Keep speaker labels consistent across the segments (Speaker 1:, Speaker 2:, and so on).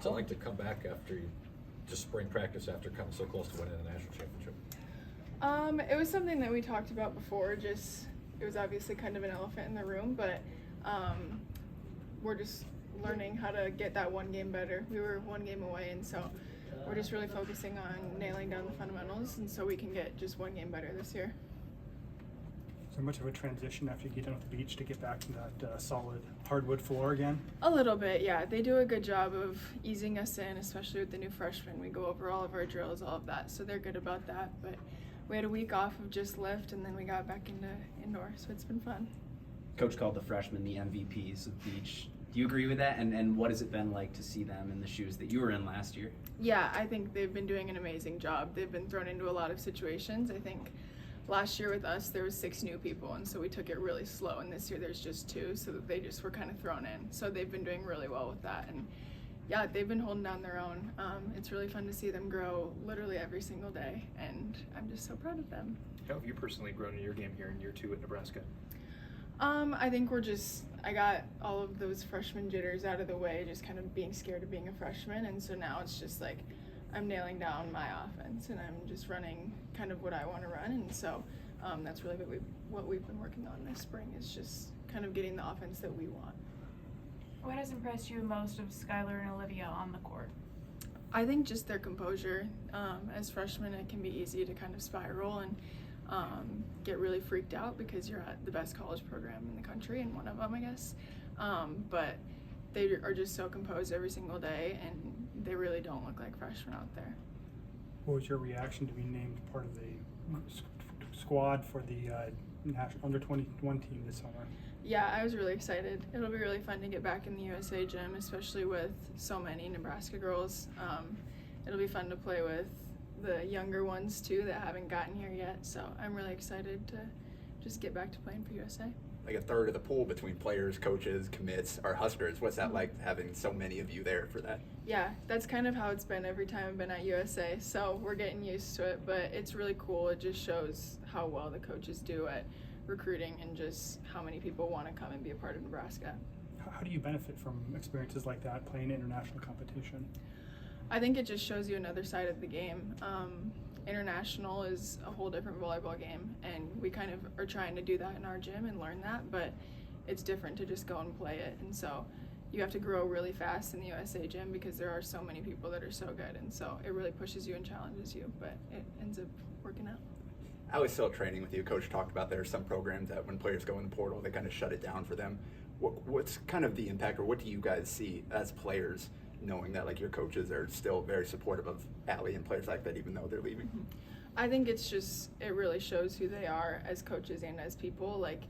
Speaker 1: it like to come back after you just spring practice after coming so close to winning a national championship?
Speaker 2: It was something that we talked about before. Just it was obviously kind of an elephant in the room, but we're just learning how to get that one game better. We were one game away, and so we're just really focusing on nailing down the fundamentals, and so we can get just one game better this year.
Speaker 3: Is there much of a transition after you get down at the beach to get back to that solid hardwood floor again?
Speaker 2: A little bit, yeah. They do a good job of easing us in, especially with the new freshmen. We go over all of our drills, all of that, so they're good about that. But we had a week off of just lift, and then we got back into indoor, so it's been fun.
Speaker 4: Coach called the freshmen the MVPs of beach. Do you agree with that? And what has it been like to see them in the shoes that you were in last year?
Speaker 2: Yeah, I think they've been doing an amazing job. They've been thrown into a lot of situations. I think last year with us, there was 6 new people, and so we took it really slow. And this year there's just 2, so that they just were kind of thrown in. So they've been doing really well with that. And yeah, they've been holding down their own. It's really fun to see them grow literally every single day, and I'm just so proud of them.
Speaker 5: How have you personally grown in your game here in year 2 at Nebraska?
Speaker 2: I think I got all of those freshman jitters out of the way, just kind of being scared of being a freshman, and so now it's just like I'm nailing down my offense, and I'm just running kind of what I want to run, and so that's really what we've been working on this spring is just kind of getting the offense that we want.
Speaker 6: What has impressed you most of Skylar and Olivia on the court?
Speaker 2: I think just their composure. As freshmen, it can be easy to kind of spiral and get really freaked out because you're at the best college program in the country, and one of them, I guess. But they are just so composed every single day, and they really don't look like freshmen out there.
Speaker 3: What was your reaction to be named part of the squad for the national under-21 team this summer?
Speaker 2: Yeah, I was really excited. It'll be really fun to get back in the USA gym, especially with so many Nebraska girls. It'll be fun to play with the younger ones too that haven't gotten here yet, so I'm really excited to just get back to playing for USA.
Speaker 7: Like a third of the pool between players, coaches, commits are Huskers. What's that like having so many of you there for that?
Speaker 2: Yeah, that's kind of how it's been every time I've been at USA, so we're getting used to it, but it's really cool. It just shows how well the coaches do at recruiting and just how many people want to come and be a part of Nebraska.
Speaker 3: How do you benefit from experiences like that, playing international competition?
Speaker 2: I think it just shows you another side of the game. International is a whole different volleyball game, and we kind of are trying to do that in our gym and learn that, but it's different to just go and play it, and so you have to grow really fast in the USA gym because there are so many people that are so good, and so it really pushes you and challenges you, but it ends up working out.
Speaker 7: I was still training with you. Coach talked about there are some programs that when players go in the portal, they kind of shut it down for them. What's kind of the impact, or what do you guys see as players, knowing that like your coaches are still very supportive of Allie and players like that even though they're leaving?
Speaker 2: I think it really shows who they are as coaches and as people. Like,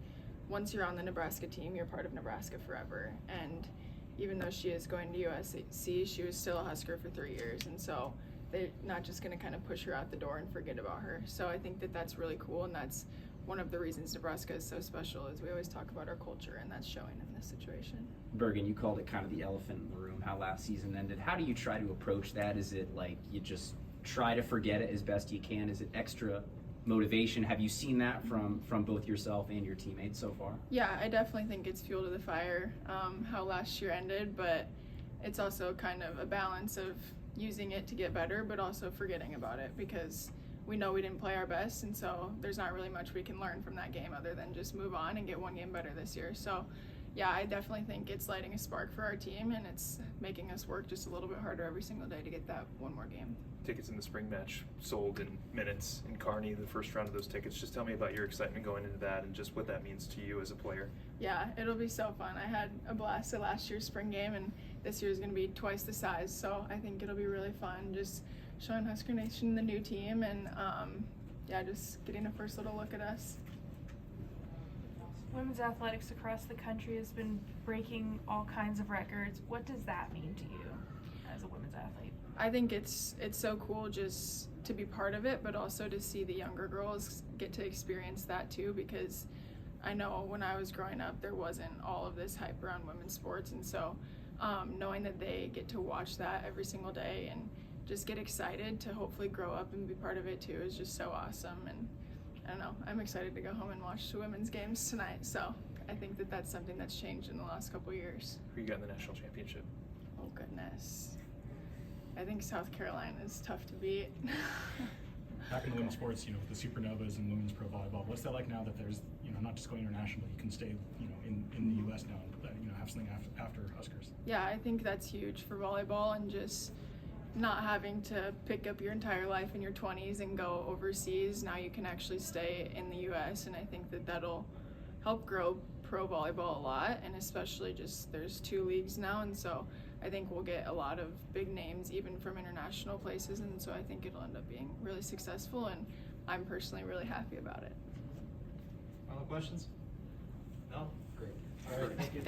Speaker 2: once you're on the Nebraska team, you're part of Nebraska forever, and even though she is going to USC, she was still a Husker for 3 years, and so they're not just going to kind of push her out the door and forget about her. So I think that that's really cool, and that's one of the reasons Nebraska is so special, is we always talk about our culture, and that's showing in this situation.
Speaker 4: Bergen, you called it kind of the elephant in the room, how last season ended. How do you try to approach that? Is it like you just try to forget it as best you can? Is it extra motivation? Have you seen that from both yourself and your teammates so far?
Speaker 2: Yeah, I definitely think it's fuel to the fire, how last year ended, but it's also kind of a balance of using it to get better, but also forgetting about it because we know we didn't play our best, and so there's not really much we can learn from that game other than just move on and get one game better this year. So yeah, I definitely think it's lighting a spark for our team, and it's making us work just a little bit harder every single day to get that one more game.
Speaker 5: Tickets in the spring match sold in minutes in Kearney, the first round of those tickets. Just tell me about your excitement going into that and just what that means to you as a player.
Speaker 2: Yeah, it'll be so fun. I had a blast at last year's spring game, and this year's going to be twice the size, so I think it'll be really fun just showing Husker Nation the new team, and yeah, just getting a first little look at us.
Speaker 6: Women's athletics across the country has been breaking all kinds of records. What does that mean to you as a women's athlete?
Speaker 2: I think it's so cool just to be part of it, but also to see the younger girls get to experience that too, because I know when I was growing up there wasn't all of this hype around women's sports, and so knowing that they get to watch that every single day and just get excited to hopefully grow up and be part of it too is just so awesome. And I don't know, I'm excited to go home and watch the women's games tonight, so I think that that's something that's changed in the last couple of years.
Speaker 5: Who you got in the national championship?
Speaker 2: Oh goodness. I think South Carolina is tough to beat.
Speaker 8: Back in the women's sports, you know, with the Supernovas and women's pro volleyball, what's that like now that there's, you know, not just going international, but you can stay, you know, in the U.S. now and, you know, have something after Huskers?
Speaker 2: Yeah, I think that's huge for volleyball, and just not having to pick up your entire life in your 20s and go overseas. Now you can actually stay in the U.S., and I think that that'll help grow pro volleyball a lot, and especially just there's 2 leagues now, and so I think we'll get a lot of big names even from international places, and so I think it'll end up being really successful, and I'm personally really happy about it.
Speaker 9: Final questions? No? Great. All right, thank you.